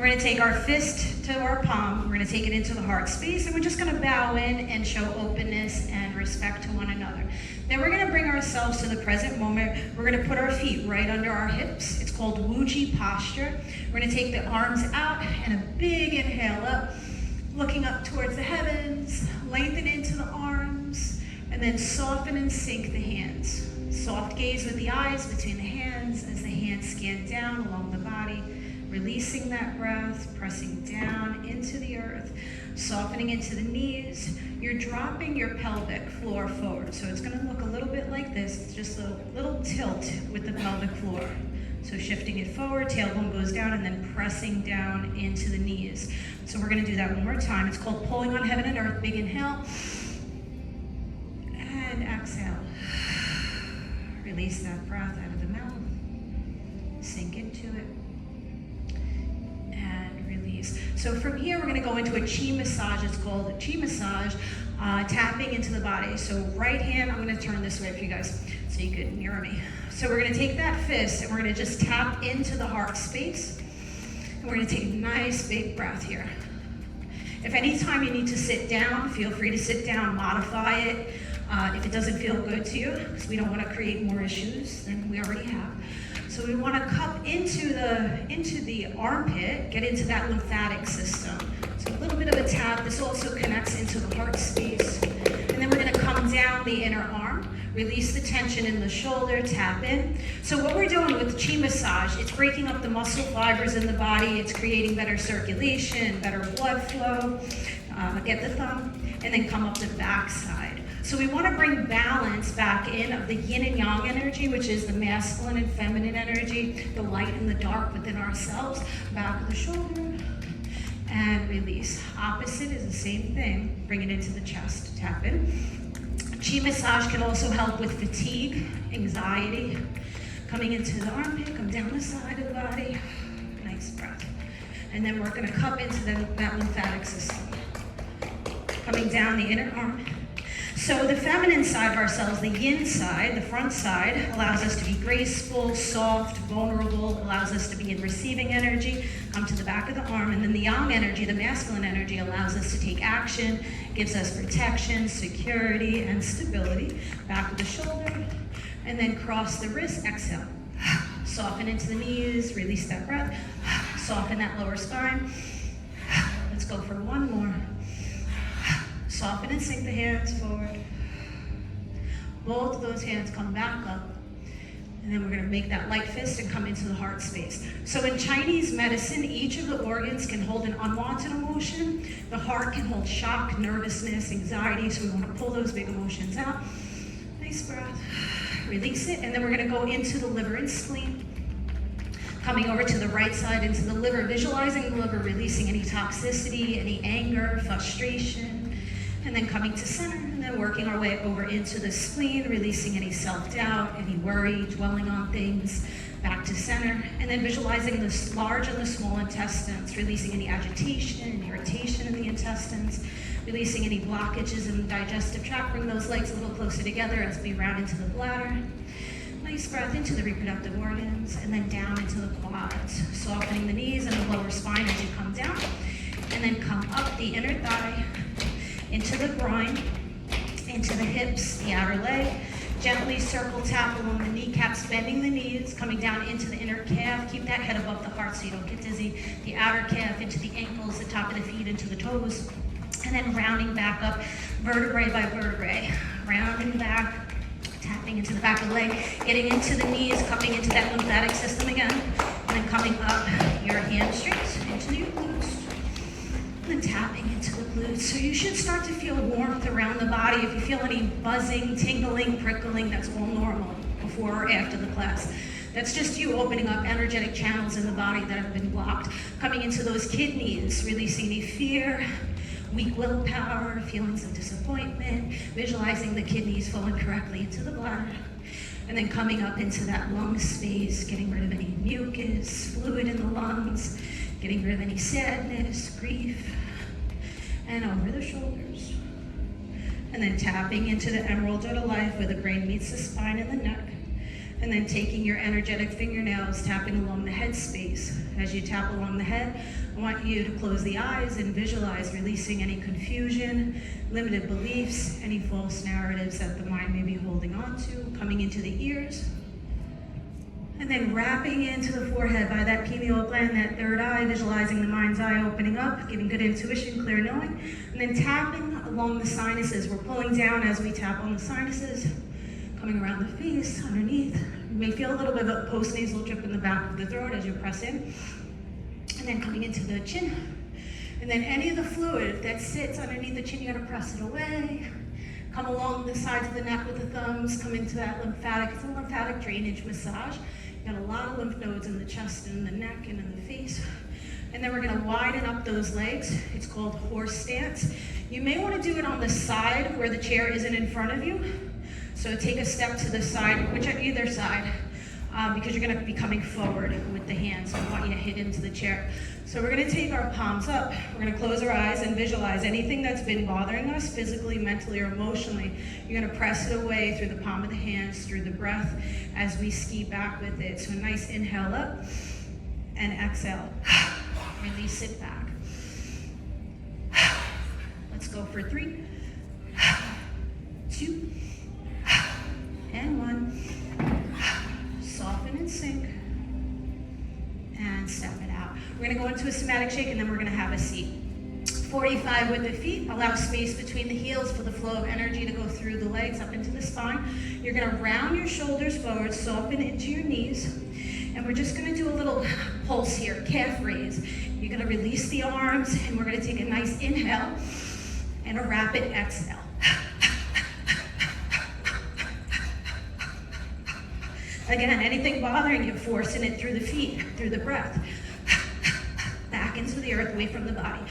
We're going to take our fist to our palm. We're going to take it into the heart space, and we're just going to bow in and show openness and respect to one another. Then we're going to bring ourselves to the present moment. We're going to put our feet right under our hips. It's called Wuji posture. We're going to take the arms out and a big inhale up, looking up towards the heavens, lengthen into the arms, and then soften and sink the hands. Soft gaze with the eyes between the hands as the hands scan down along the body, releasing that breath, pressing down into the earth, softening into the knees. You're dropping your pelvic floor forward. So it's going to look a little bit like this. It's just a little tilt with the pelvic floor. So shifting it forward, tailbone goes down, and then pressing down into the knees. So we're going to do that one more time. It's called pulling on heaven and earth. Big inhale. And exhale. Release that breath out of the mouth. Sink into it. And release. So from here, we're going to go into a Qi massage. It's called a Qi massage, tapping into the body. So right hand, I'm going to turn this way for you guys so you can mirror me. So we're going to take that fist and we're going to just tap into the heart space. And we're going to take a nice big breath here. If any time you need to sit down, feel free to sit down, modify it. If it doesn't feel good to you, because we don't want to create more issues than we already have. So we want to cup into the armpit, get into that lymphatic system. So a little bit of a tap. This also connects into the heart space. And then we're going to come down the inner arm, release the tension in the shoulder, tap in. So what we're doing with the Qi massage, it's breaking up the muscle fibers in the body. It's creating better circulation, better blood flow. Get the thumb, and then come up the back side. So we want to bring balance back in of the yin and yang energy, which is the masculine and feminine energy, the light and the dark within ourselves. Back of the shoulder, and release. Opposite is the same thing. Bring it into the chest, tap in. Qi massage can also help with fatigue, anxiety. Coming into the armpit, come down the side of the body. Nice breath. And then we're going to cup into that lymphatic system. Coming down the inner arm. So the feminine side of ourselves, the yin side, the front side, allows us to be graceful, soft, vulnerable, allows us to be in receiving energy, come to the back of the arm, and then the yang energy, the masculine energy, allows us to take action, gives us protection, security, and stability. Back of the shoulder, and then cross the wrist, exhale. Soften into the knees, release that breath, soften that lower spine. Let's go for one more. Soften and sink the hands forward. Both of those hands come back up. And then we're going to make that light fist and come into the heart space. So in Chinese medicine, each of the organs can hold an unwanted emotion. The heart can hold shock, nervousness, anxiety. So we want to pull those big emotions out. Nice breath. Release it. And then we're going to go into the liver and spleen. Coming over to the right side into the liver, visualizing the liver, releasing any toxicity, any anger, frustration. And then coming to center, and then working our way over into the spleen, releasing any self-doubt, any worry, dwelling on things, back to center, and then visualizing the large and the small intestines, releasing any agitation and irritation in the intestines, releasing any blockages in the digestive tract. Bring those legs a little closer together as we round into the bladder. Nice breath into the reproductive organs, and then down into the quads, softening the knees and the lower spine as you come down, and then come up the inner thigh, into the groin, into the hips, the outer leg. Gently circle tap along the kneecaps, bending the knees, coming down into the inner calf. Keep that head above the heart so you don't get dizzy. The outer calf into the ankles, the top of the feet into the toes. And then rounding back up, vertebrae by vertebrae. Rounding back, tapping into the back of the leg, getting into the knees, cupping into that lymphatic system again. And then coming up your hamstrings into your glutes. And then tapping into the glutes. So you should start to feel warmth around the body. If you feel any buzzing, tingling, prickling, that's all normal before or after the class. That's just you opening up energetic channels in the body that have been blocked. Coming into those kidneys, releasing any fear, weak willpower, feelings of disappointment, visualizing the kidneys flowing correctly into the bladder. And then coming up into that lung space, getting rid of any mucus, fluid in the lungs, getting rid of any sadness, grief, and over the shoulders. And then tapping into the emerald door to life where the brain meets the spine and the neck. And then taking your energetic fingernails, tapping along the head space. As you tap along the head, I want you to close the eyes and visualize releasing any confusion, limited beliefs, any false narratives that the mind may be holding on to, coming into the ears. And then wrapping into the forehead by that pineal gland, that third eye, visualizing the mind's eye opening up, giving good intuition, clear knowing. And then tapping along the sinuses. We're pulling down as we tap on the sinuses, coming around the face, underneath. You may feel a little bit of a post-nasal drip in the back of the throat as you press in. And then coming into the chin. And then any of the fluid that sits underneath the chin, you gotta press it away. Come along the sides of the neck with the thumbs, come into that lymphatic, it's a lymphatic drainage massage. You got a lot of lymph nodes in the chest and the neck and in the face. And then we're gonna widen up those legs. It's called horse stance. You may wanna do it on the side where the chair isn't in front of you. So take a step to the side, either side, because you're gonna be coming forward with the hands. So I want you to hit into the chair. So we're gonna take our palms up. We're gonna close our eyes and visualize anything that's been bothering us physically, mentally, or emotionally. You're gonna press it away through the palm of the hands, through the breath, as we ski back with it. So a nice inhale up and exhale. Release it back. Let's go for 3, 2, and 1. Soften and sink. And step it out. We're gonna go into a somatic shake and then we're gonna have a seat. 45 with the feet. Allow space between the heels for the flow of energy to go through the legs up into the spine. You're gonna round your shoulders forward, soften into your knees. And we're just gonna do a little pulse here, calf raise. You're gonna release the arms and we're gonna take a nice inhale and a rapid exhale. Again, anything bothering you, forcing it through the feet, through the breath. Back into the earth, away from the body.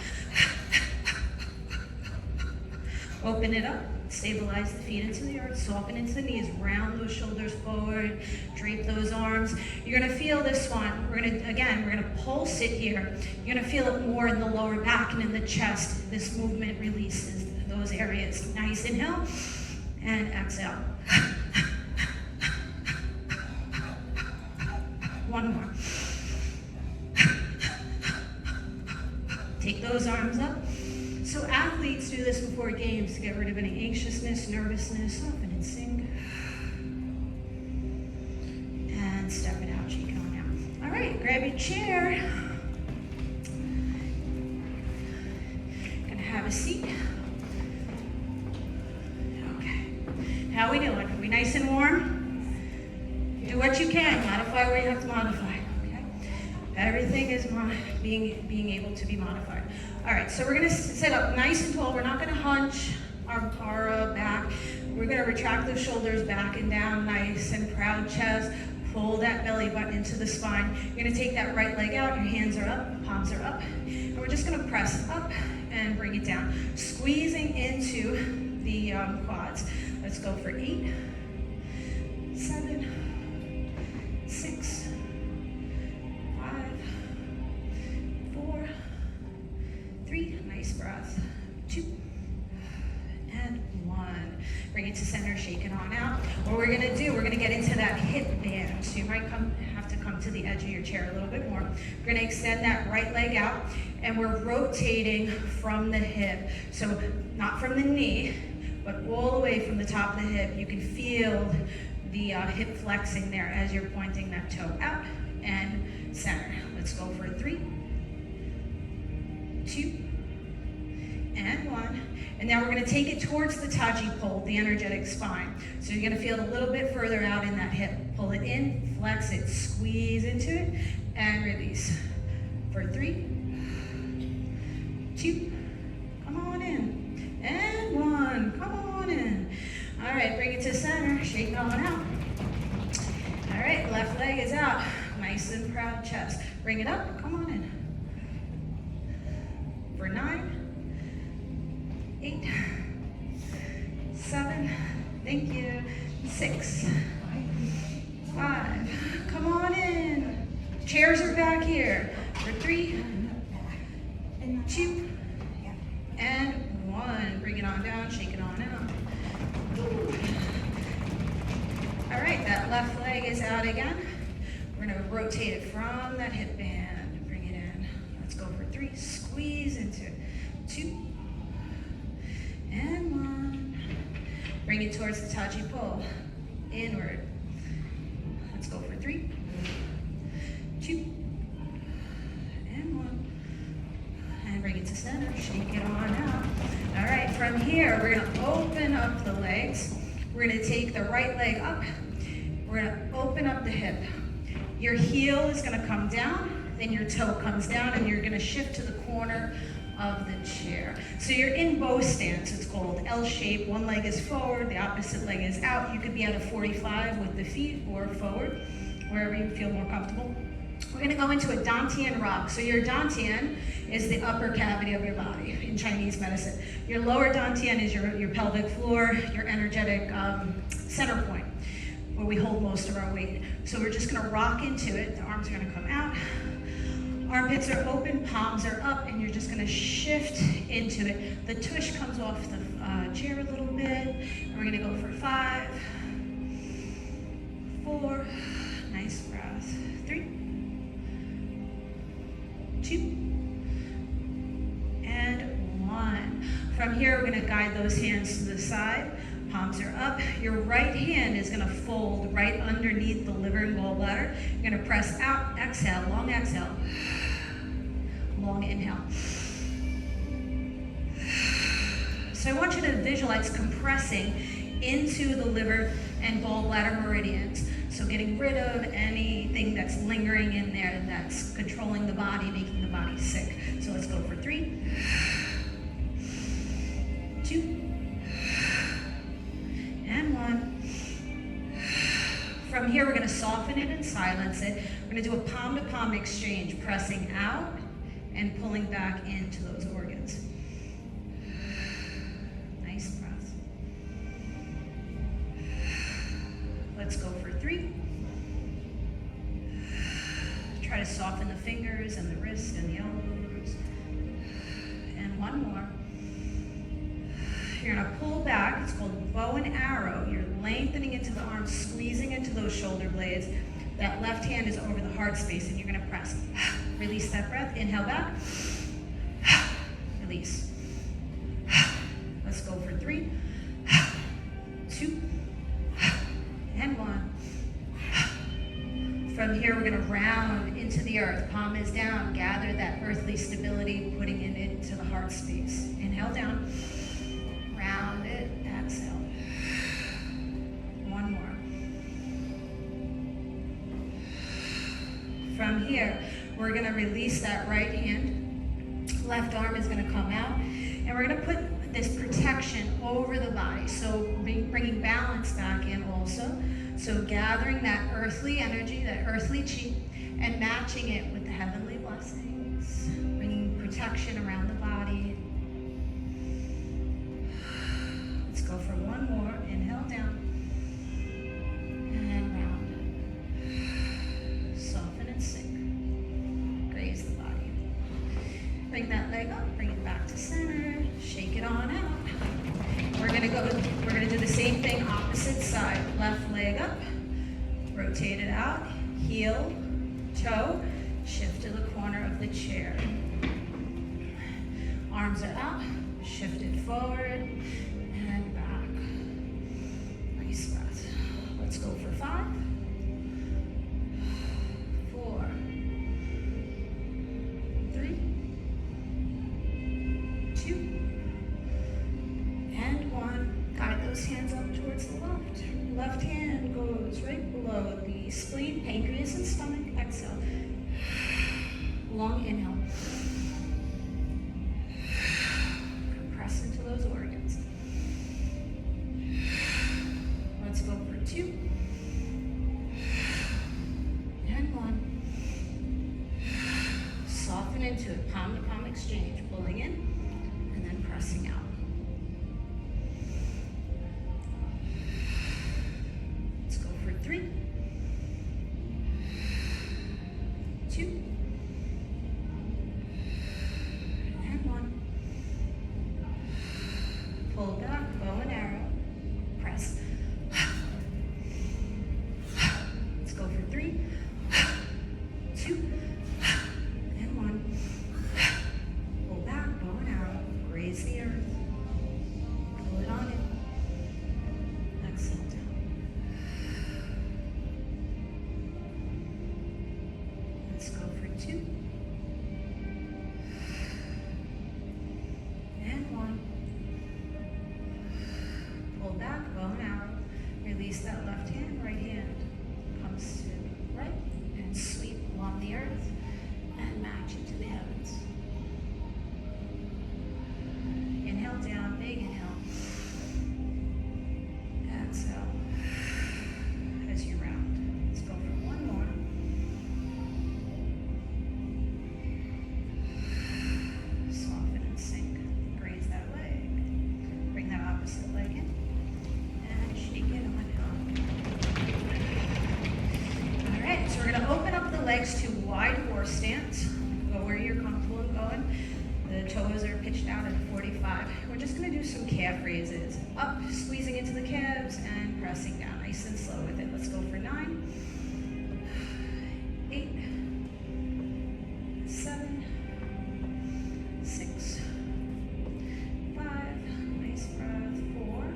Open it up, stabilize the feet into the earth, soften into the knees, round those shoulders forward, drape those arms. You're gonna feel this one. We're gonna pulse it here. You're gonna feel it more in the lower back and in the chest. This movement releases those areas. Nice inhale and exhale. One more. Take those arms up. So athletes do this before games to get rid of any anxiousness, nervousness, soften and sink. And step it out, shake it on out. All right, grab your chair. Gonna have a seat. Okay. How we doing? Are we nice and warm? Do what you can, modify where you have to modify, okay? Everything is being able to be modified. All right, so we're gonna sit up nice and tall. We're not gonna hunch our back. We're gonna retract those shoulders back and down, nice and proud chest. Pull that belly button into the spine. You're gonna take that right leg out, your hands are up, palms are up. And we're just gonna press up and bring it down. Squeezing into the quads. Let's go for 8, 7, 6, 5, 4, 3, nice breath, 2, and 1. Bring it to center, shake it on out. What we're gonna do, we're gonna get into that hip band. So you might have to come to the edge of your chair a little bit more. We're gonna extend that right leg out and we're rotating from the hip. So not from the knee, but all the way from the top of the hip. You can feel the hip flexing there as you're pointing that toe out and center. Let's go for 3, 2, and 1. And now we're gonna take it towards the taji pole, the energetic spine. So you're gonna feel it a little bit further out in that hip. Pull it in, flex it, squeeze into it, and release. For 3, 2, come on in, and 1, come on in. All right, bring it to center, shake it on out. All right, left leg is out, nice and proud chest. Bring it up, come on in. For 9, 8, 7, thank you, 6, 5, come on in. Chairs are back here. For 3, 2, and 1. Bring it on down, shake it on out. All right, that left leg is out again. We're gonna rotate it from that hip band, bring it in. Let's go for 3, squeeze into it. 2, and 1. Bring it towards the Taji pull, inward. Let's go for 3, 2, and 1. And bring it to center, shake it on out. All right, from here, we're gonna open up the legs. We're gonna take the right leg up. We're gonna open up the hip. Your heel is gonna come down, then your toe comes down, and you're gonna shift to the corner of the chair. So you're in bow stance, it's called L shape. One leg is forward, the opposite leg is out. You could be at a 45 with the feet or forward, wherever you feel more comfortable. We're gonna go into a Dantian rock. So your Dantian is the upper cavity of your body in Chinese medicine. Your lower Dantian is your pelvic floor, your energetic center point, where we hold most of our weight. So we're just gonna rock into it. The arms are gonna come out. Armpits are open, palms are up, and you're just gonna shift into it. The tush comes off the chair a little bit. And we're gonna go for 5, 4, nice breath, 3, 2, and 1. From here, we're gonna guide those hands to the side. Palms are up. Your right hand is gonna fold right underneath the liver and gallbladder. You're gonna press out, exhale, long exhale. Long inhale. So I want you to visualize compressing into the liver and gallbladder meridians. So getting rid of anything that's lingering in there that's controlling the body, making the body sick. So let's go for 3, 2, and 1. From here, we're gonna soften it and silence it. We're gonna do a palm-to-palm exchange, pressing out and pulling back into those organs. Nice breath. Let's go for 3. Try to soften the fingers and the wrists and the elbows. And 1 more. You're gonna pull back. It's called bow and arrow. You're lengthening into the arms, squeezing into those shoulder blades. That left hand is over the heart space, and you're gonna press. Release that breath. Inhale back. Release. Let's go for 3, 2, and 1. From here, we're gonna round into the earth. Palm is down. Gather that earthly stability, putting it into the heart space. Inhale down. Round it. Exhale. 1 more. From here, we're going to release that right hand. Left arm is going to come out. And we're going to put this protection over the body. So bringing balance back in also. So gathering that earthly energy, that earthly chi, and matching it with the heavenly blessings. Bringing protection around the body. Let's go for 1 more. Inhale down. And round. Soften and sink. Raise the body. Bring that leg up, bring it back to center, shake it on out. We're gonna do the same thing, opposite side. Left leg up, rotate it out, heel, toe, shift to the corner of the chair. Arms are up, shift it forward, and back. Nice breath. Let's go for 5, 4, 3, 2, and 1. Guide those hands up towards the left. Left hand goes right below the spleen, pancreas, and stomach. Exhale. Long inhale. Compress into those organs. Let's go for 2 and 1. Soften into it, palm to palm exchange, pulling in and then pressing out. Let's go for 3, 2, and 1. Pull back, bow and arrow, press. 5. We're just going to do some calf raises. Up, squeezing into the calves, and pressing down. Nice and slow with it. Let's go for 9, 8, 7, 6, 5. Nice breath. 4,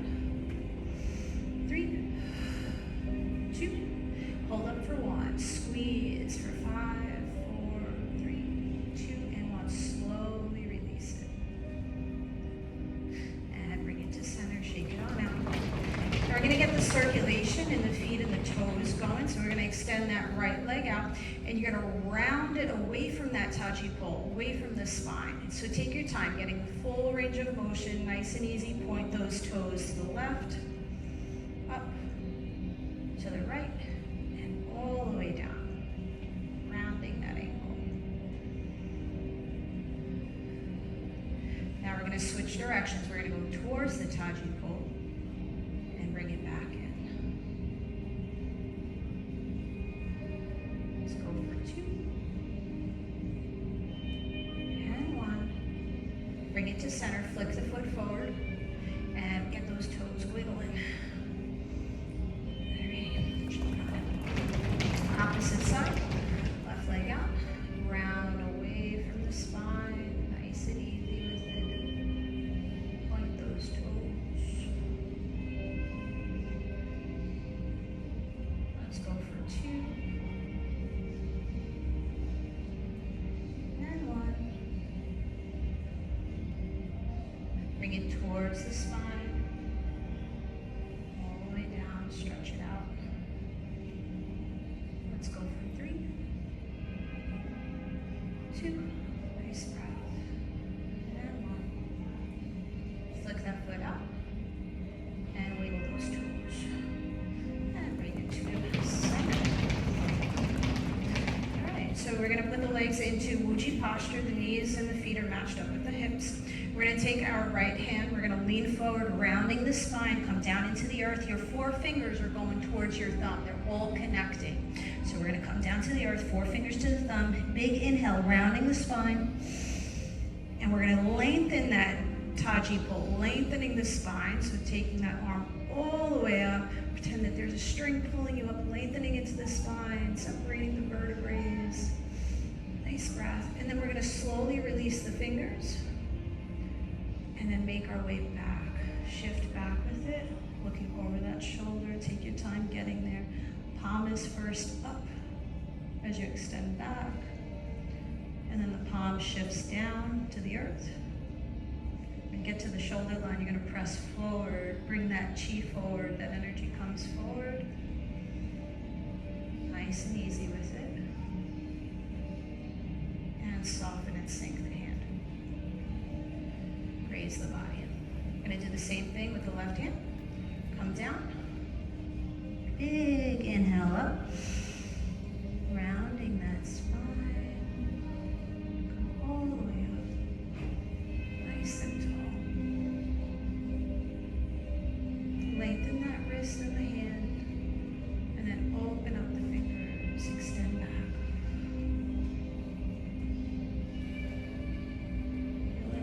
3, 2. Hold up for 1. Squeeze for 5, 4, 3, 2, and 1. Slowly release it. And bring it to center. Shake it on out. Now we're going to get the circulation in the feet and the toes going. So we're going to extend that right leg out. And you're going to round it away from that taji pole, away from the spine. So take your time, getting the full range of motion. Nice and easy. Point those toes to the left, up, to the right, and all the way down. Rounding that ankle. Now we're going to switch directions. We're going to go towards the taji pole and bring it back in. Let's go for 2 and 1. Bring it to center. Flick the foot forward and get those toes wiggling. Opposite side, left leg out, round away from the spine, nice and easy with it. Point those toes. Let's go for 2 and 1. Bring it towards the spine, all the way down, stretch it out. Let's go for 3, 2, nice breath, and 1. Flick that foot up, and wiggle those toes, and bring it to the center. All right, so we're going to put the legs into Wuji posture. The knees and the feet are matched up with the hips. We're going to take our right hand, we're going to lean forward, rounding the spine, come down into the earth. Your 4 fingers are going towards your thumb. They're all connecting. So we're going to come down to the earth, 4 fingers to the thumb. Big inhale, rounding the spine. And we're going to lengthen that taji pole, lengthening the spine. So taking that arm all the way up. Pretend that there's a string pulling you up, lengthening into the spine, separating the vertebrae. Nice breath. And then we're going to slowly release the fingers. And then make our way back. Shift back with it, looking over that shoulder. Take your time getting there. Palm is first up as you extend back. And then the palm shifts down to the earth. And get to the shoulder line. You're going to press forward. Bring that chi forward. That energy comes forward. Nice and easy with it. And soften and sink the hand. Raise the body. I'm going to do the same thing with the left hand. Come down. Big inhale up. Rounding that spine. Come all the way up. Nice and tall. Lengthen that wrist and the hand. And then open up the fingers. Extend back.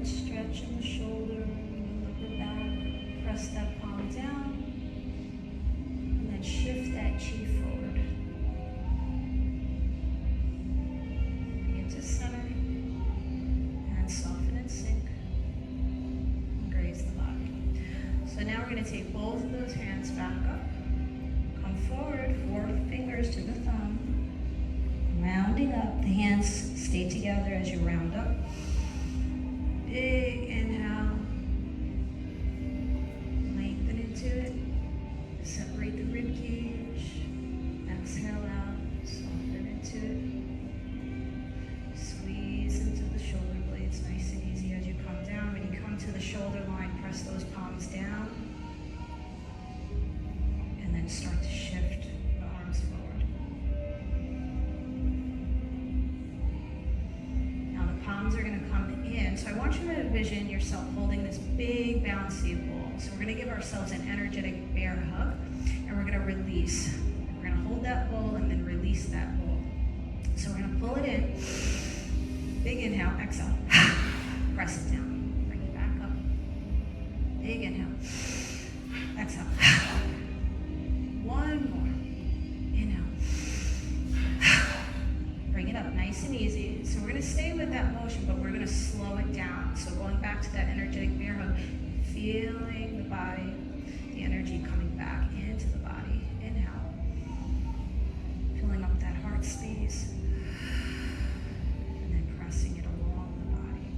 Stretch in the shoulder, lower back, press that palm down, and then shift that chi forward. Bring it to center, and soften and sink, and graze the body. So now we're going to take both of those hands back up, come forward, 4 fingers to the thumb, rounding up, the hands stay together as you round up. Big inhale, lengthen into it, separate the rib cage, exhale out, soften into it, squeeze into the shoulder blades, nice and easy as you come down. When you come to the shoulder line, press those palms down, and then start to shift the arms forward. Now the palms are going to come in. So I want you to envision yourself holding this big bouncy ball. So we're going to give ourselves an energetic bear hug, and we're going to release. We're going to hold that ball and then release that ball. So we're going to pull it in. Big inhale, exhale. Press it down. Bring it back up. nice and easy. So we're going to stay with that motion, but we're going to slow it down. So going back to that energetic bear hug, feeling the body, the energy coming back into the body. Inhale. Filling up that heart space. And then pressing it along the body.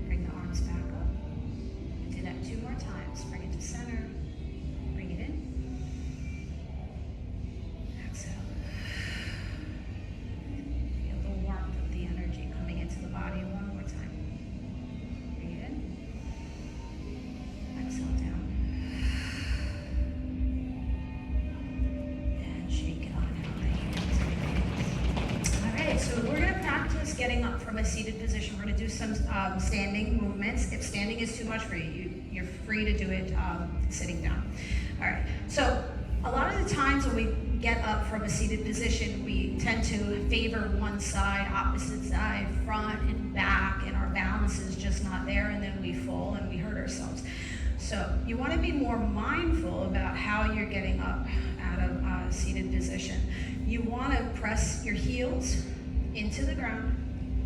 Bring the arms back up. Do that 2 more times. Bring it to center. Bring it in. Exhale. Feel the warmth of the energy coming into the body 1 more time. Bring it in. Exhale down. And shake it on out. All right, so we're going to practice getting up from a seated position. We're going to do some standing movements. If standing is too much for you, you're free to do it sitting down. All right, so a lot of the times when we get up from a seated position, we tend to favor one side, opposite side, front and back, and our balance is just not there, and then we fall and we hurt ourselves. So you want to be more mindful about how you're getting up out of a seated position. You want to press your heels into the ground,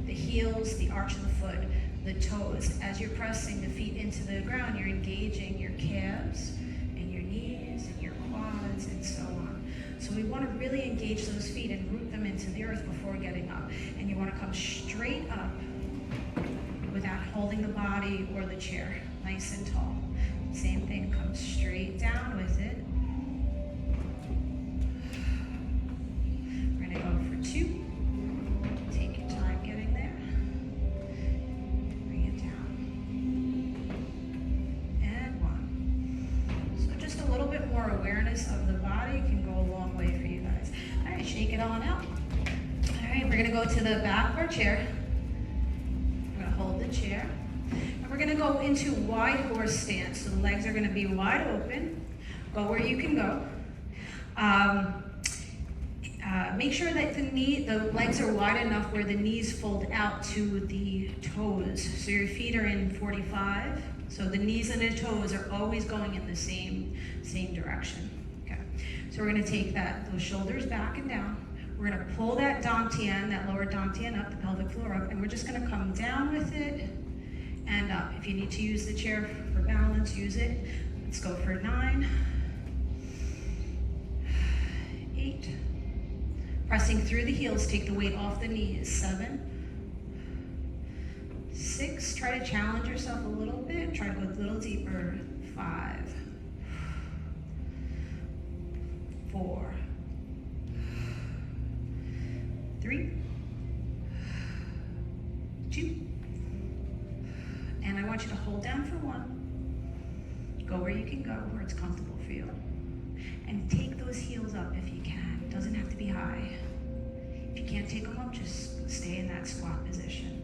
the heels, the arch of the foot, the toes. As you're pressing the feet into the ground, you're engaging your calves and your knees and your quads and so on. So we want to really engage those feet and root them into the earth before getting up. And you want to come straight up without holding the body or the chair, nice and tall. Same thing, come straight down with it. We're going to go for 2. Take your time getting there. Bring it down. And 1. So just a little bit more awareness of the body can go a long way for you guys. All right, shake it on out. All right, we're going to go to the back of our chair. We're going to hold the chair. And we're going to go into wide horse stance. So the legs are going to be wide open. Go where you can go. Make sure that the legs are wide enough where the knees fold out to the toes. So your feet are in 45. So the knees and the toes are always going in the same direction. Okay. So we're going to take those shoulders back and down. We're going to pull that dantian, that lower dantian up, the pelvic floor up, and we're just going to come down with it and up. If you need to use the chair for balance, use it. Let's go for 9, 8. Pressing through the heels, take the weight off the knees. 7, 6. Try to challenge yourself a little bit. Try to go a little deeper. 5, 4, 3, 2. And I want you to hold down for 1. Go where you can go, where it's comfortable for you. And take those heels up if you can. It doesn't have to be high. If you can't take them up, just stay in that squat position.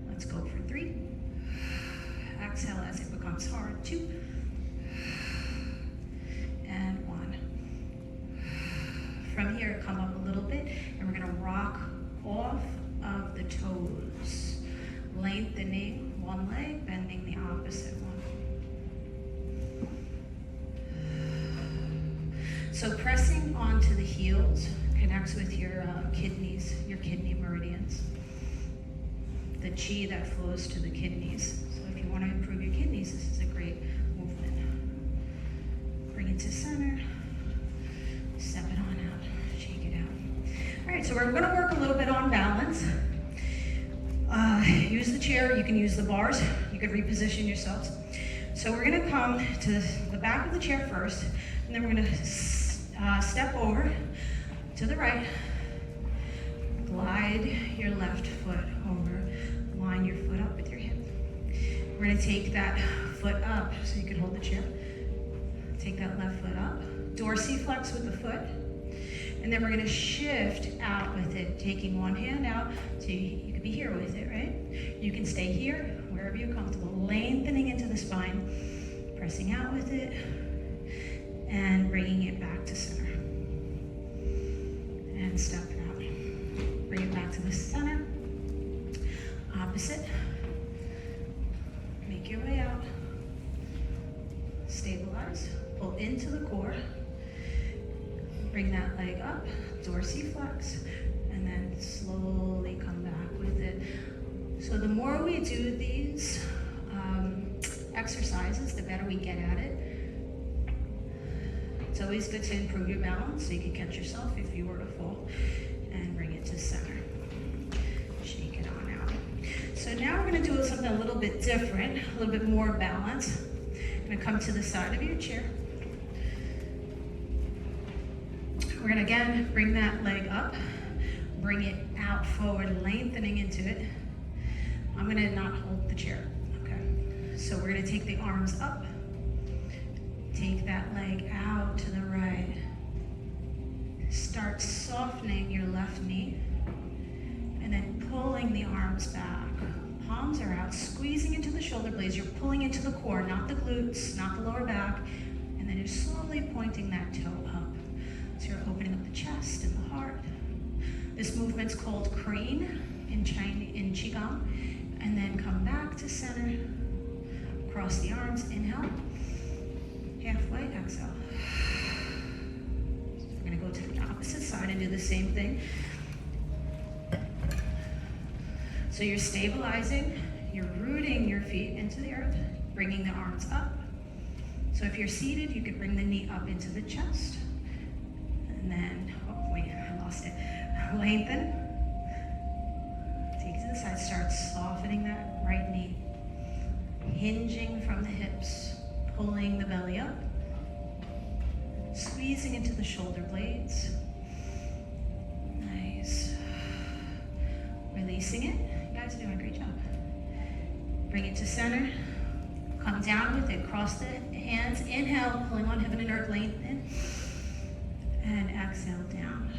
Let's go for 3. Exhale as it becomes hard. 2. And 1. From here, come up a little bit, and we're going to rock off of the toes. Lengthening one leg, bending the opposite one. So pressing onto the heels connects with your kidneys, your kidney meridians. The chi that flows to the kidneys. So if you want to improve your kidneys, this is a great movement. Bring it to center. Step it on out. Shake it out. All right, so we're going to work a little bit on balance. Use the chair. You can use the bars. You can reposition yourselves. So we're going to come to the back of the chair first, and then we're going to step over to the right. Glide your left foot over. Line your foot up with your hip. We're going to take that foot up so you can hold the chair. Take that left foot up. Dorsiflex with the foot. And then we're going to shift out with it, taking one hand out. So you could be here with it, right? You can stay here, wherever you're comfortable. Lengthening into the spine. Pressing out with it. And bringing it back to center. And step it out. Bring it back to the center. Opposite. Make your way out. Stabilize. Pull into the core. Bring that leg up. Dorsiflex. And and then slowly come back with it. So the more we do these exercises, the better we get at it. It's always good to improve your balance so you can catch yourself if you were to fall, and bring it to center. Shake it on out. So now we're going to do something a little bit different, a little bit more balance. I'm going to come to the side of your chair. We're going to again bring that leg up, bring it out forward, lengthening into it. I'm going to not hold the chair, okay? So we're going to take the arms up, take that leg out to the right. Start softening your left knee, and then pulling the arms back. Palms are out, squeezing into the shoulder blades. You're pulling into the core, not the glutes, not the lower back, and then you're slowly pointing that toe up. So you're opening up the chest and the heart. This movement's called crane in Qigong. And then come back to center. Cross the arms, inhale. Halfway, exhale. So we're gonna go to the opposite side and do the same thing. So you're stabilizing, you're rooting your feet into the earth, bringing the arms up. So if you're seated, you could bring the knee up into the chest. And then, oh wait, I lost it. Lengthen. Take it to the side, start softening that right knee. Hinging from the hips, pulling the belly up. Squeezing into the shoulder blades. Nice. Releasing it. You guys are doing a great job. Bring it to center. Come down with it. Cross the hands. Inhale, pulling on heaven and earth, lengthen. And exhale down.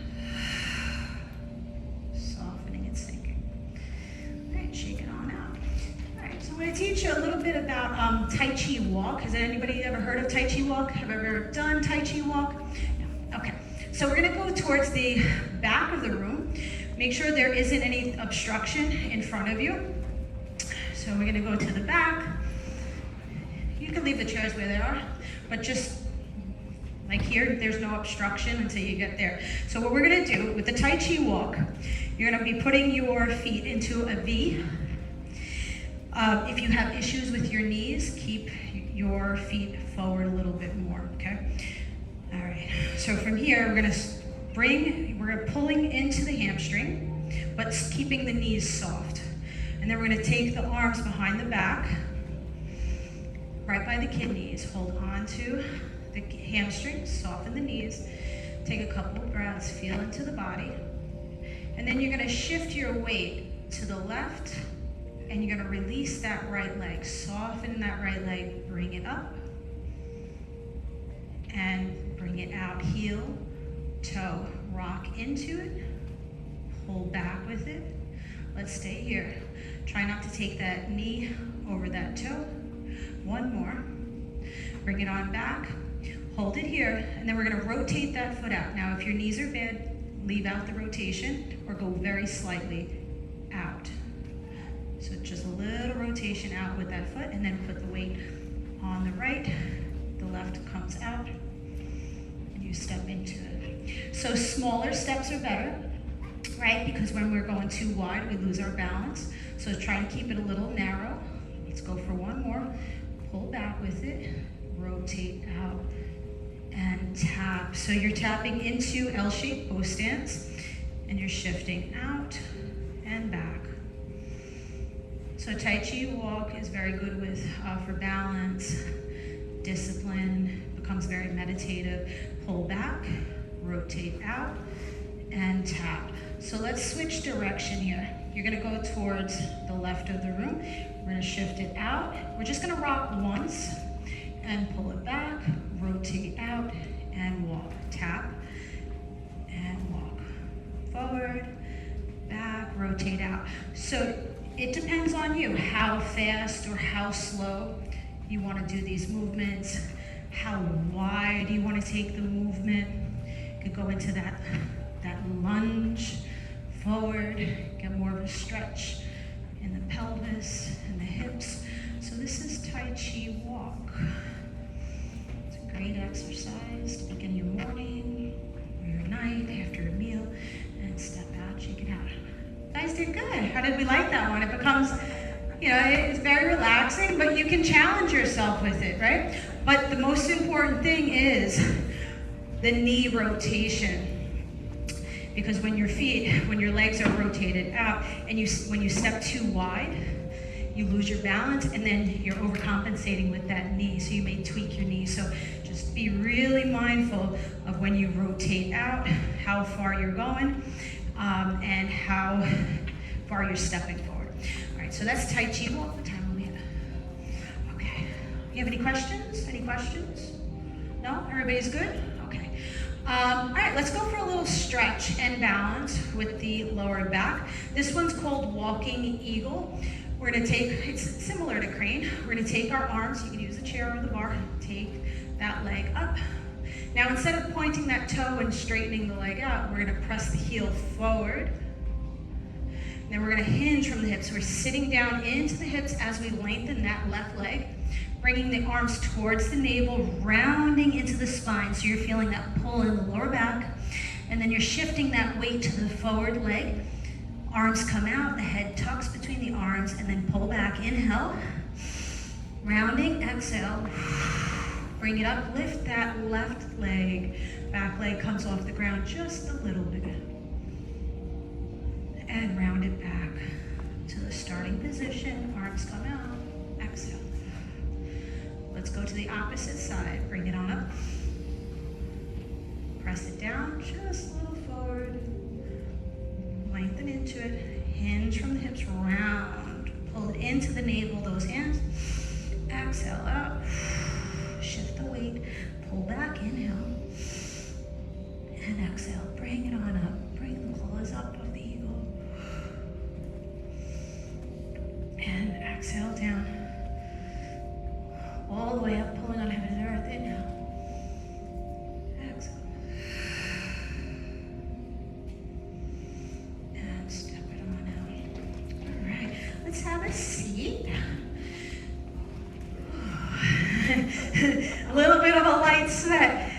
Softening and sinking. All right, shake it on out. All right, so I'm going to teach you a little bit about Tai Chi walk. Has anybody ever heard of Tai Chi walk? Have you ever done Tai Chi walk? No. Okay, so we're going to go towards the back of the room. Make sure there isn't any obstruction in front of you. So we're going to go to the back. You can leave the chairs where they are, but just like here, there's no obstruction until you get there. So what we're going to do with the Tai Chi walk, you're going to be putting your feet into a V. If you have issues with your knees, keep your feet forward a little bit more, okay? All right, so from here, we're pulling into the hamstring, but keeping the knees soft. And then we're going to take the arms behind the back, right by the kidneys, hold on to the hamstrings, soften the knees, take a couple of breaths, feel into the body, and then you're going to shift your weight to the left, and you're going to release that right leg, soften that right leg, bring it up, and bring it out, heel, toe, rock into it, pull back with it. Let's stay here. Try not to take that knee over that toe. One more. Bring it on back. Hold it here, and then we're going to rotate that foot out. Now, if your knees are bad, leave out the rotation or go very slightly out. So just a little rotation out with that foot, and then put the weight on the right. The left comes out, and you step into it. So smaller steps are better, right? Because when we're going too wide, we lose our balance. So try to keep it a little narrow. Let's go for one more. Pull back with it, rotate out, and tap. So you're tapping into L-shaped both stance, and you're shifting out and back. So Tai Chi walk is very good with for balance, discipline, becomes very meditative. Pull back, rotate out, and tap. So let's switch direction here. You're gonna go towards the left of the room. We're gonna shift it out. We're just gonna rock once and pull it back, rotate out, and walk. Tap, and walk. Forward, back, rotate out. So it depends on you, how fast or how slow you wanna do these movements, how wide you wanna take the movement. You could go into that lunge, forward, get more of a stretch in the pelvis and the hips. So this is Tai Chi walk. It's a great exercise to begin your morning or your night after a meal, and step out, you How did we like that one? It becomes, it's very relaxing, but you can challenge yourself with it, right? But the most important thing is the knee rotation. Because when your legs are rotated out, and when you step too wide, you lose your balance, and then you're overcompensating with that knee, so you may tweak your knee. So just be really mindful of when you rotate out, how far you're going, and how far you're stepping forward. All right, so that's Tai Chi. What time are we at? Okay. You have any questions? Any questions? No? Everybody's good? Okay. All right, let's go for a little stretch and balance with the lower back. This one's called Walking Eagle. We're going to it's similar to crane. We're going to take our arms, you can use the chair or the bar, take that leg up. Now instead of pointing that toe and straightening the leg out, we're going to press the heel forward. Then we're going to hinge from the hips. We're sitting down into the hips as we lengthen that left leg, bringing the arms towards the navel, rounding into the spine. So you're feeling that pull in the lower back. And then you're shifting that weight to the forward leg. Arms come out, the head tucks between the arms, and then pull back. Inhale, rounding, exhale. Bring it up, lift that left leg. Back leg comes off the ground just a little bit. And round it back to the starting position. Arms come out, exhale. Let's go to the opposite side. Bring it on up. Press it down, just a little forward. Lengthen into it, hinge from the hips, round. Pull it into the navel, those hands. Exhale out, shift the weight, pull back, inhale. And exhale, bring it on up. Bring the claws up of the eagle. And exhale down. All the way up, pulling on heaven and earth, inhale. Have a seat. A little bit of a light sweat.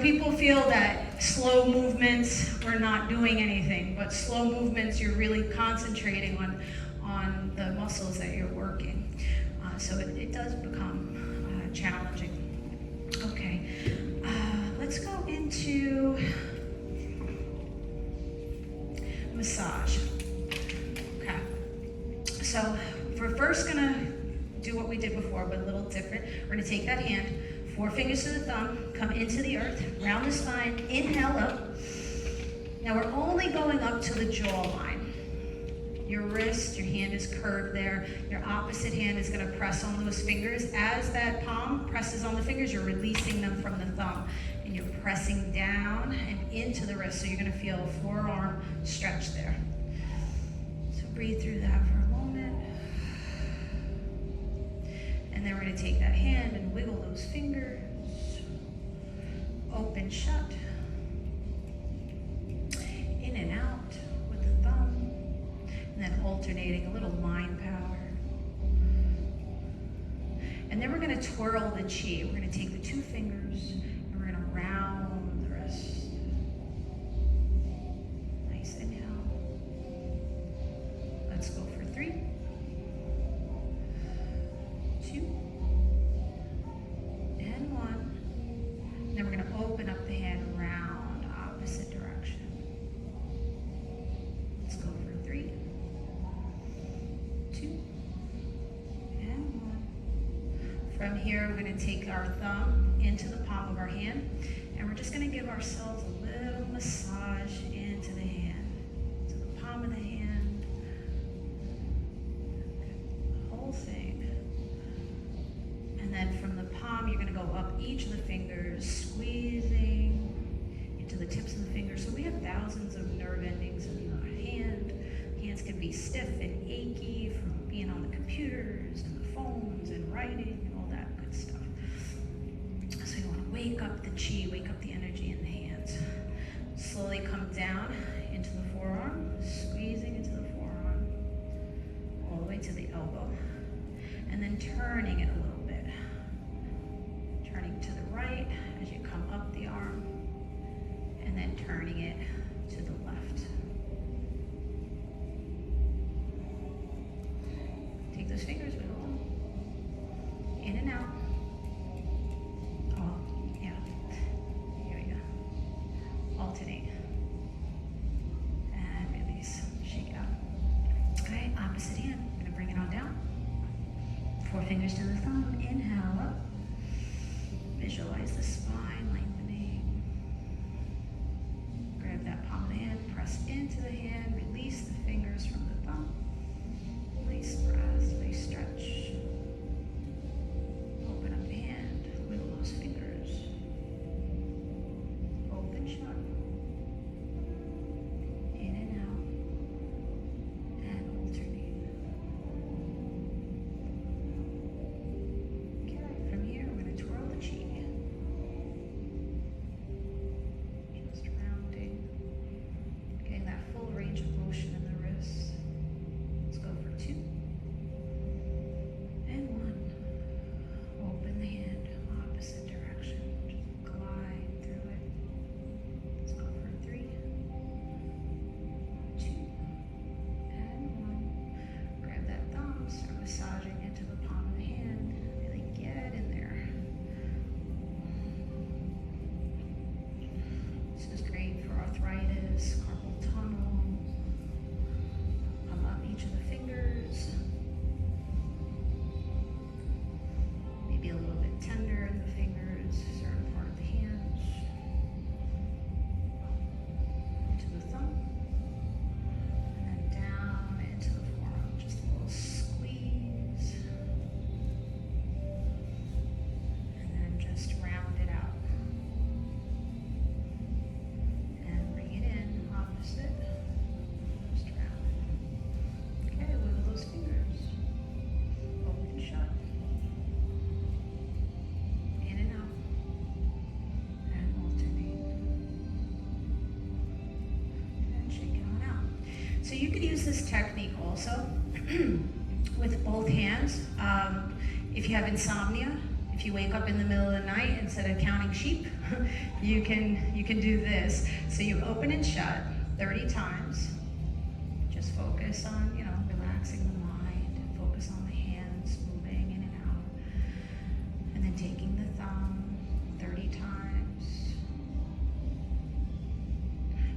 People feel that slow movements, we're not doing anything, but slow movements, you're really concentrating on the muscles that you're working. So it does become challenging. Okay, let's go into massage. So we're first gonna do what we did before, but a little different. We're gonna take that hand, 4 fingers to the thumb, come into the earth, round the spine, inhale up. Now we're only going up to the jawline. Your wrist, your hand is curved there. Your opposite hand is gonna press on those fingers. As that palm presses on the fingers, you're releasing them from the thumb. And you're pressing down and into the wrist. So you're gonna feel a forearm stretch there. So breathe through that for a moment. And then we're going to take that hand and wiggle those fingers. Open, shut. In and out with the thumb. And then alternating a little mind power. And then we're going to twirl the chi. We're going to take the 2 fingers and we're going to round the wrist. Nice inhale. Let's go for 3, 2, and 1. Then we're going to open up the hand round, opposite direction. Let's go for 3, 2, and 1. From here, we're going to take our thumb into the palm of our hand, and we're just going to give ourselves a little massage into the hand, to the palm of the hand. Thing. And then from the palm, you're going to go up each of the fingers, squeezing into the tips of the fingers. So we have thousands of nerve endings in the hand. Hands can be stiff and achy from being on the computers and the phones and writing and all that good stuff. So you want to wake up the chi, wake up the energy in the hands. Slowly come down into the forearm, squeezing into the forearm, all the way to the elbow. And then turning it a little bit. Turning to the right as you come up the arm. And then turning it to the left. those fingers, wiggle them. In and out. Oh, yeah. Here we go. Alternate. And release. Shake it out. Okay, opposite hand. I'm gonna bring it on down. 4 fingers to the thumb. Inhale up. Visualize the spine lengthening. Grab that palm of the hand, press into the hand, release the fingers from the thumb. Nice breath, nice stretch. Open up the hand, wiggle those fingers. Open, shut. In and out. And alternate. Okay, from here we're going to twirl the chi. Just rounding. Getting that full range of motion in the wrists. Let's go for 2. And 1. Open the hand, opposite direction. Just glide through it. Let's go for 3. 2. And 1. Grab that thumb, start massaging into the palm of the hand. Really get in there. This is great for arthritis, carpal tunnel. Come up each of the fingers. Maybe a little bit tender in the fingers, certain part of the hands. Into the thumb. And then down into the forearm. Just a little squeeze. And then just round it out. And bring it in, opposite. Just round. Okay, wiggle those fingers. Open, shut. In and out. And alternate. And shake it on out. So you could use this technique also with both hands. If you have insomnia, if you wake up in the middle of the night instead of counting sheep, you can do this. So you open and shut 30 times. Just focus on, relaxing the mind. Focus on the hands moving in and out. And then taking the thumb 30 times.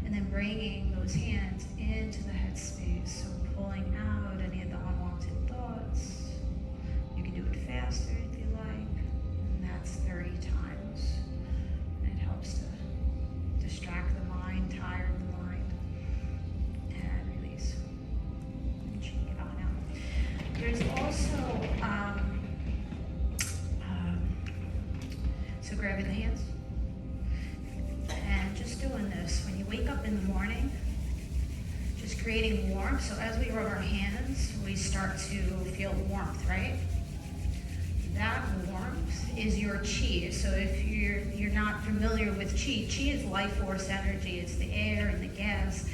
And then bringing those hands into the headspace. So pulling out any of the unwanted thoughts. You can do it faster if you like. And that's 30 times. And it helps to distract the mind, tire the mind. And release. And shake it on out. There's also, so grabbing the hands. And just doing this. When you wake up in the morning, just creating warmth. So as we rub our hands, we start to feel warmth, right? That warmth is your chi. So if you're not familiar with chi is life force energy. It's the air and the gas,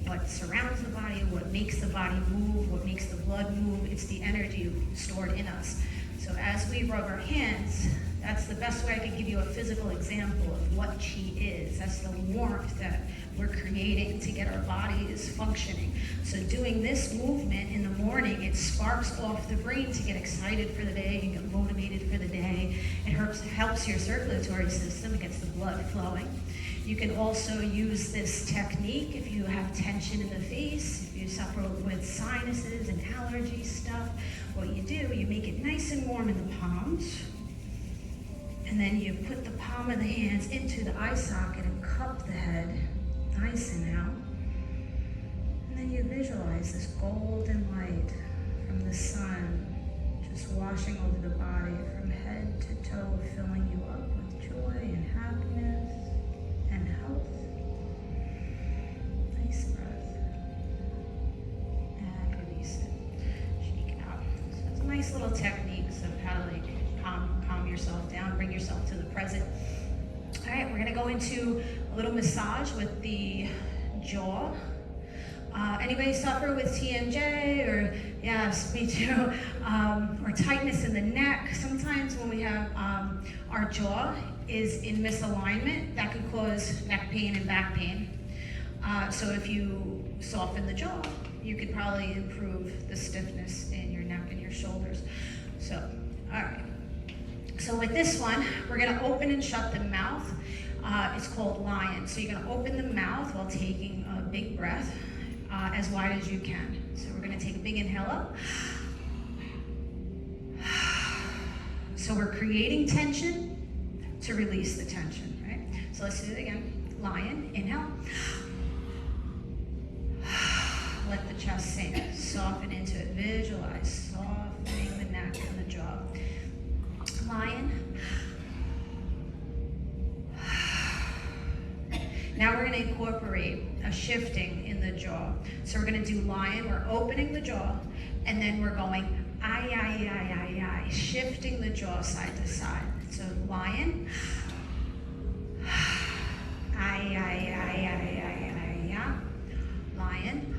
what surrounds the body, what makes the body move, what makes the blood move. It's the energy stored in us. So as we rub our hands, that's the best way I could give you a physical example of what chi is. That's the warmth that we're creating to get our bodies functioning. So doing this movement in the morning, it sparks off the brain to get excited for the day, you get motivated for the day. It helps your circulatory system, it gets the blood flowing. You can also use this technique if you have tension in the face, if you suffer with sinuses and allergy stuff. What you do, you make it nice and warm in the palms. And then you put the palm of the hands into the eye socket and cup the head nice and out. And then you visualize this golden light from the sun just washing over the body from head to toe, filling you up with joy and happiness and health. Nice breath. And release it. Shake it out. So it's nice little techniques of how to calm yourself down, bring yourself to the present. All right, we're gonna go into a little massage with the jaw. Anybody suffer with TMJ or, yes, me too, or tightness in the neck? Sometimes when we have our jaw is in misalignment, that could cause neck pain and back pain. So if you soften the jaw, you could probably improve the stiffness in your neck and your shoulders. So with this one, we're gonna open and shut the mouth. It's called lion. So you're gonna open the mouth while taking a big breath, as wide as you can. So we're gonna take a big inhale up. So we're creating tension to release the tension, right? So let's do it again. Lion, inhale. Let the chest sink, soften into it. Visualize softening the neck and the jaw. Lion. Now we're going to incorporate a shifting in the jaw. So we're going to do lion, we're opening the jaw, and then we're going ay, ay, ay, ay, ay, shifting the jaw side to side. So lion, ay, ay, ay, ay, ay, ay, ay, lion,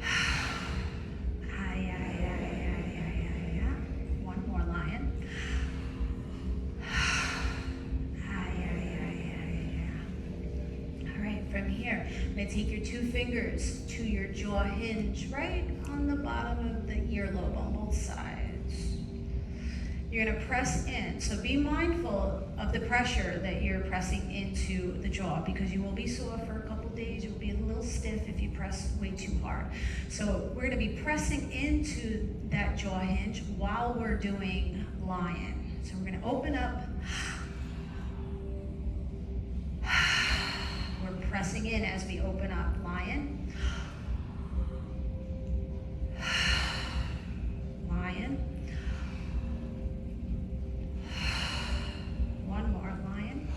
ay, ay, ay, ay, ay, ay, ay, one more lion, ay, ay, ay, ay, ay. All right, from here, I'm going to take your 2 fingers to your jaw hinge, right on the bottom of the earlobe on both sides. You're going to press in. So be mindful of the pressure that you're pressing into the jaw, because you will be sore for a couple days. You'll be a little stiff if you press way too hard. So we're going to be pressing into that jaw hinge while we're doing lion. So we're going to open up. We're pressing in as we open up. Lion. Lion. One more, lion.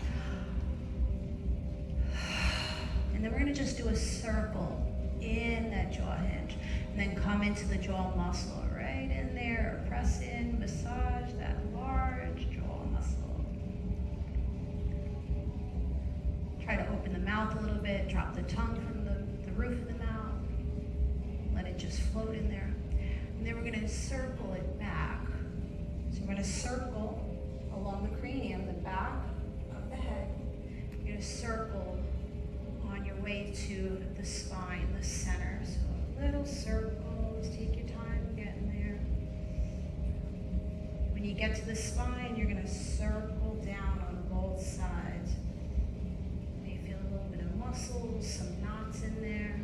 And then we're going to just do a circle in that jaw hinge. And then come into the jaw muscle right in there. Press in, massage that large jaw muscle. Try to open the mouth a little bit. Drop the tongue from the roof of the mouth. Let it just float in there. And then we're going to circle it back. So we're going to circle along the cranium, the back of the head. You're going to circle on your way to the spine, the center. So little circles, take your time getting there. When you get to the spine, you're going to circle down on both sides. You may feel a little bit of muscles, some knots in there.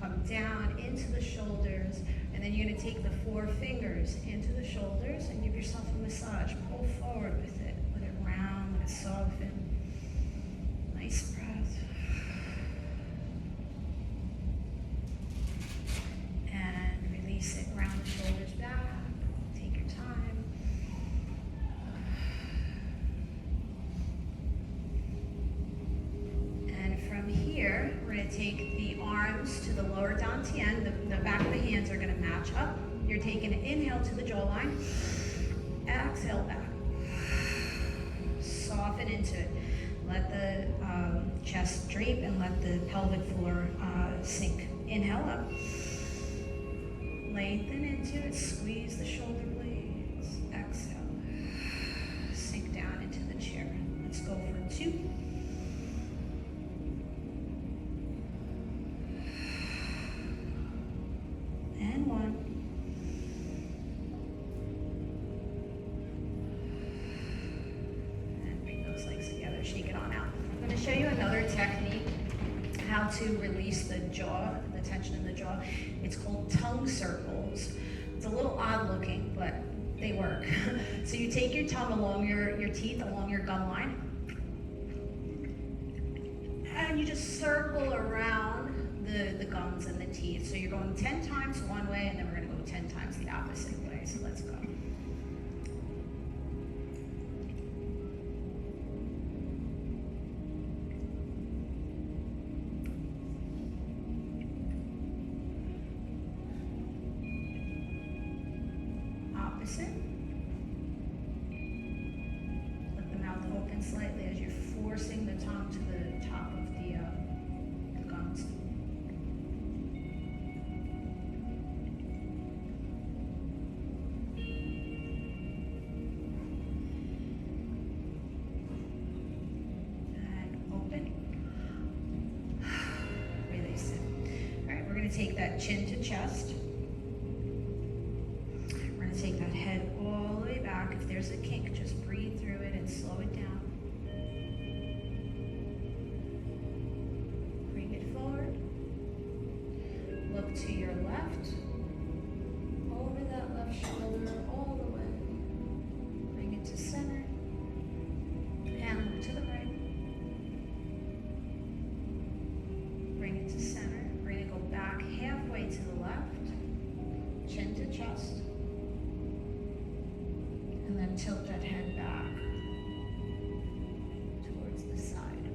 Come down into the shoulders, and then you're going to take the 4 fingers into the shoulders and give yourself a massage. Pull forward with it. Let it round, let it soften. Nice breath. And release it. Round the shoulders back. Take your time. And from here, we're going to take the arms to the lower dantian. The back of the hands are going to match up. You're taking an inhale to the jawline. Exhale back. Soften into it. Let the chest drape and let the pelvic floor sink. Inhale up. Lengthen into it. Squeeze the shoulder blades. Exhale. Sink down into the chair. Let's go for 2. And 1. And bring those legs together, shake it on out. I'm going to show you another technique, how to release the jaw, the tension in the jaw. It's called tongue circles. It's a little odd looking, but they work. So you take your tongue along your teeth, along your gum line, and you just circle around the gums and the teeth. So you're going 10 times one way, and then we're going to go 10 times the opposite way. So let's go. Opposite. Let the mouth open slightly as you're forcing the tongue to the top of the gums. Take that chin to chest. We're going to take that head all the way back. If there's a kink, just breathe through it and slow it down. Bring it forward. Look to your left. Over that left shoulder all the way. Bring it to center. And look to the right. Bring it to center. We're going to go back halfway to the left. Chin to chest. And then tilt that head back towards the side.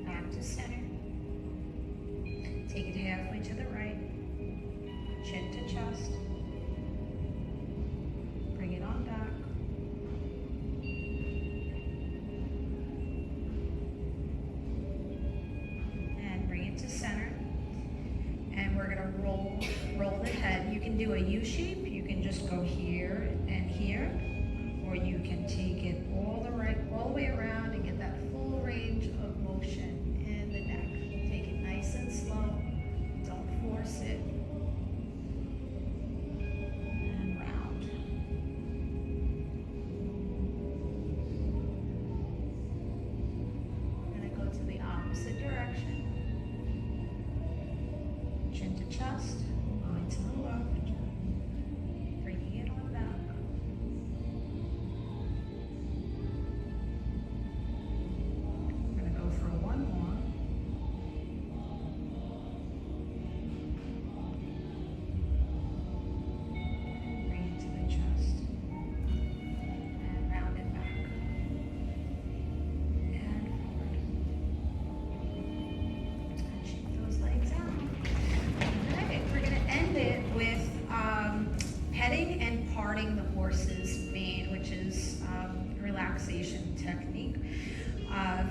Back to center. Take it halfway to the right. Chin to chest. Bring it on back. And bring it to center. And we're gonna roll the head. You can do a U shape. You can just go here and here, or you can take it all the way around and get that full range of motion in the neck. Take it nice and slow. Don't force it. And round. We're gonna go to the opposite direction. Chin to chest, going to the left, bringing it on back. We're going to go for one more. Bring it to the chest. And round it back. And forward. And shake those legs out. We're going to end it with petting and parting the horse's mane, which is a relaxation technique.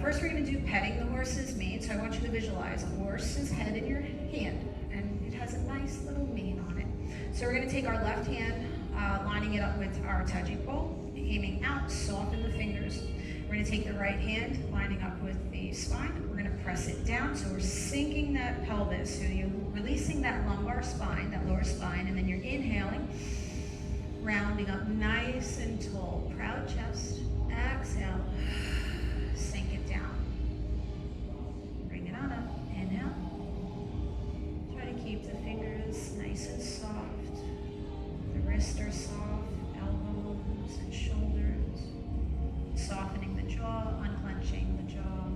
First, we're going to do petting the horse's mane. So I want you to visualize a horse's head in your hand, and it has a nice little mane on it. So we're going to take our left hand, lining it up with our taji pole, aiming out, soften the fingers. We're going to take the right hand, lining up with the spine. We're going to press it down, so we're sinking that pelvis. So you're releasing that lumbar spine, that lower spine, and then you're inhaling, rounding up nice and tall. Proud chest. Exhale. Sink it down. Bring it on up. Inhale. Try to keep the fingers nice and soft. The wrists are soft, elbows and shoulders. Softening the jaw, unclenching the jaw,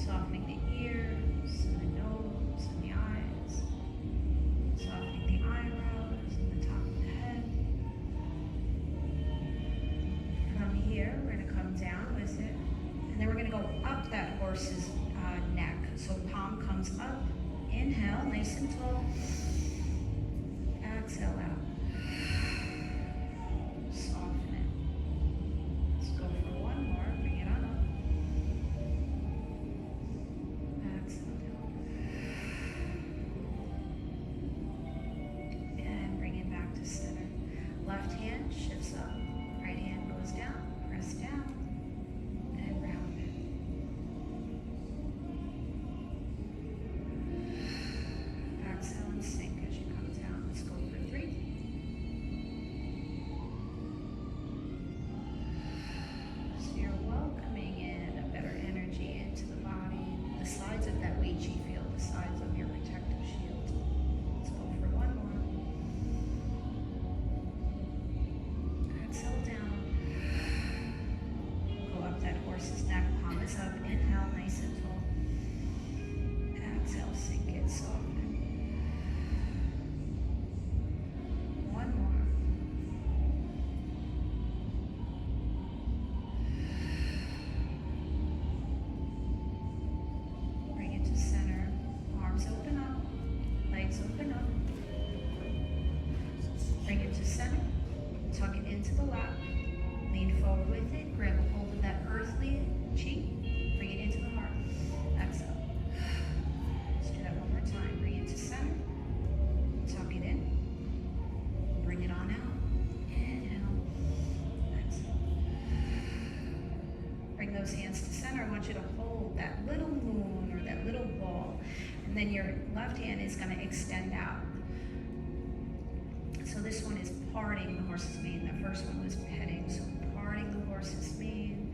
softening the ears and the nose and the eyes, softening the eyebrows and the top of the head. From here, we're going to come down with it, and then we're going to go up that horse's neck. So palm comes up, inhale, nice and tall, exhale out. Soften it. Let's go for one more. Bring it on up. Exhale down. And bring it back to center. Left hand shifts up. Right hand goes down. Press down. And round it. Exhale and sink as you come down. Let's go for 3. So you're welcoming in a better energy into the body, the sides of that Wei Qi field, the sides of your protective shield. Let's go for one more. Exhale down. Go up that horse's neck, palm is up. Inhale, nice and tall. Exhale, sink it, soften. One more. Bring it to center. Arms open up. Legs open up. Bring it to center. Tuck it into the lap. Lean forward with it. Grab a hold of that earthly chi. Bring it into the heart. Exhale. Let's do that one more time. Bring it to center. Tuck it in. Bring it on out. Inhale. Exhale. Bring those hands to center. I want you to hold that little moon or that little ball. And then your left hand is going to extend out. So this one is parting the horse's mane. That first one was petting, so parting the horse's mane,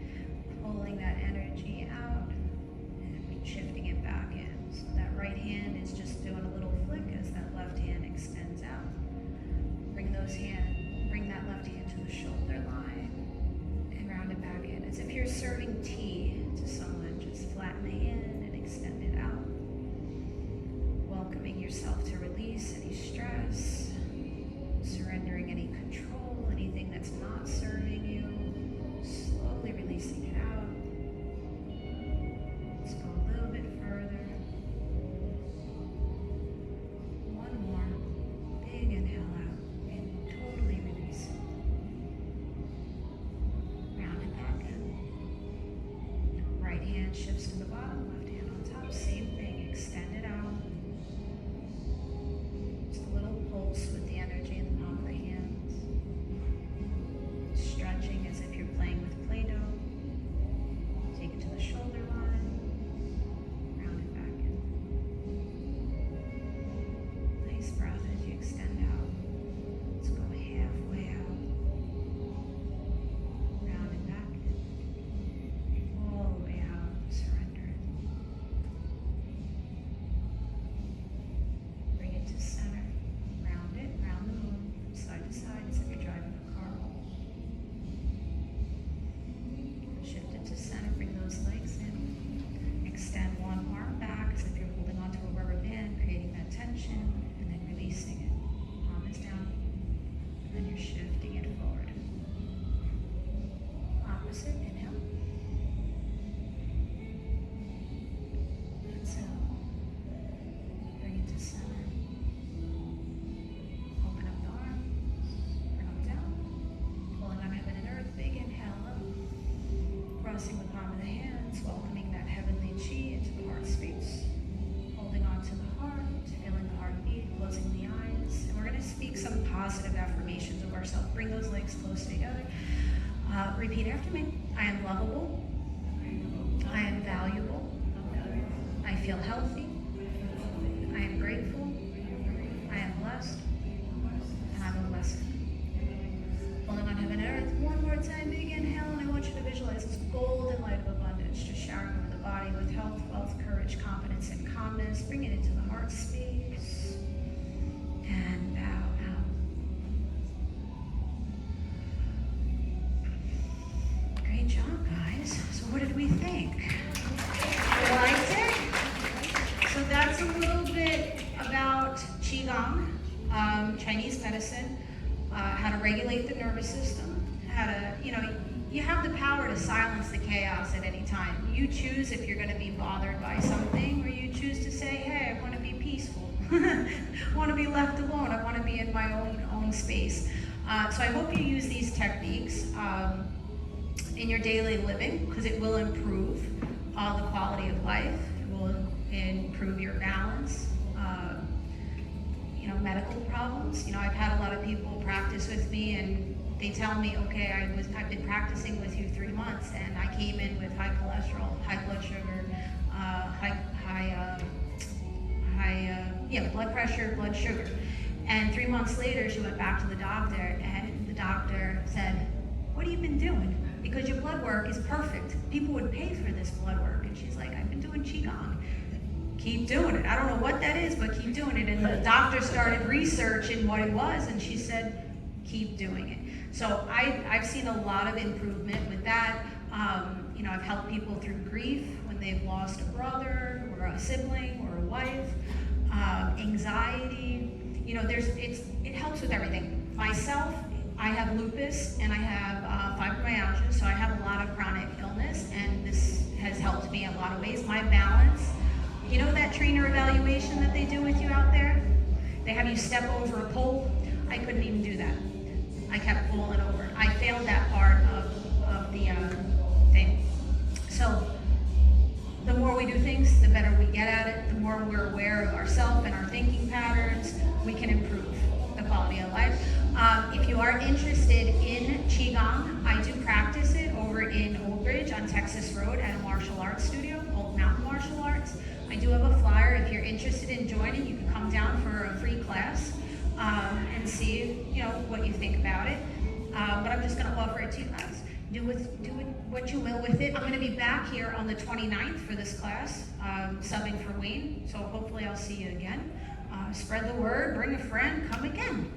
pulling that energy out, and shifting it back in. So that right hand is just doing a little flick as that left hand extends out. Bring that left hand to the shoulder line and round it back in. As if you're serving tea to someone, just flatten the hand and extend it out. Welcoming yourself to release any stress, surrendering any control, anything that's not serving you, slowly releasing it out. Let's go a little bit further. One more. Big inhale out and totally release it. Round it back in. Right hand shifts to the bottom, left hand on top. Same thing, extend it out. Just a little pulse with the energy in the palm of the hands. Stretching as if you're playing with Play-Doh. Take it to the shoulder line. Round it back in. Nice breath as you extend out. Let's go halfway out. Round it back in. All the way out. Surrender it. Bring it to center. Round it, round the moon, side to side as if you're driving a car. Shift it to center, bring those legs in. Extend one arm back as if you're holding onto a rubber band, creating that tension, and then releasing it. Palm is down, and then you're shifting it forward. Opposite, inhale. Exhale. Bring it to center. Open up the arms, bring them down, pulling on heaven and earth, big inhale up, crossing the palm of the hands, welcoming that heavenly chi into the heart space, holding on to the heart, feeling the heartbeat, closing the eyes, and we're going to speak some positive affirmations of ourselves. Bring those legs close together. Repeat after me. I am lovable. I am valuable. I feel healthy. I am grateful. I am blessed. And I'm a blessing. Pulling on heaven and earth. One more time, big inhale, and I want you to visualize this golden light of abundance just showering over the body with health, wealth, courage, confidence, and calmness. Bring it into the heart space. And bow out. Great job, guys. So what did we think? You liked it? So that's a little bit about Qigong, Chinese medicine, how to regulate the nervous system, how to, you have the power to silence the chaos at any time. You choose if you're going to be bothered by something, or you choose to say, hey, I want to be peaceful. I want to be left alone. I want to be in my own space. So I hope you use these techniques in your daily living, because it will improve the quality of life. It will improve your balance. Medical problems. I've had a lot of people practice with me, and they tell me, okay, I've been practicing with you 3 months, and I came in with high cholesterol, high blood sugar, blood pressure, blood sugar. And 3 months later, she went back to the doctor, and the doctor said, what have you been doing? Because your blood work is perfect. People would pay for this blood work. And she's like, I've been doing Qigong. Keep doing it. I don't know what that is, but keep doing it. And the doctor started researching what it was, and she said, keep doing it. So I've seen a lot of improvement with that. I've helped people through grief when they've lost a brother or a sibling or a wife, anxiety. It helps with everything. Myself, I have lupus and I have fibromyalgia, so I have a lot of chronic illness, and this has helped me in a lot of ways. My balance, that trainer evaluation that they do with you out there? They have you step over a pole. I couldn't even do that. I kept falling over. I failed that part of the thing. So the more we do things, the better we get at it. The more we're aware of ourselves and our thinking patterns, we can improve the quality of life. If you are interested in Qigong, I do practice it over in Old Bridge on Texas Road at a martial arts studio, Old Mountain Martial Arts. I do have a flyer. If you're interested in joining, you can come down for a free class and see see, you know, what you think about it. But I'm just gonna offer it to you guys. Do what you will with it. I'm gonna be back here on the 29th for this class, subbing for Wayne. So hopefully I'll see you again. Spread the word, bring a friend, come again.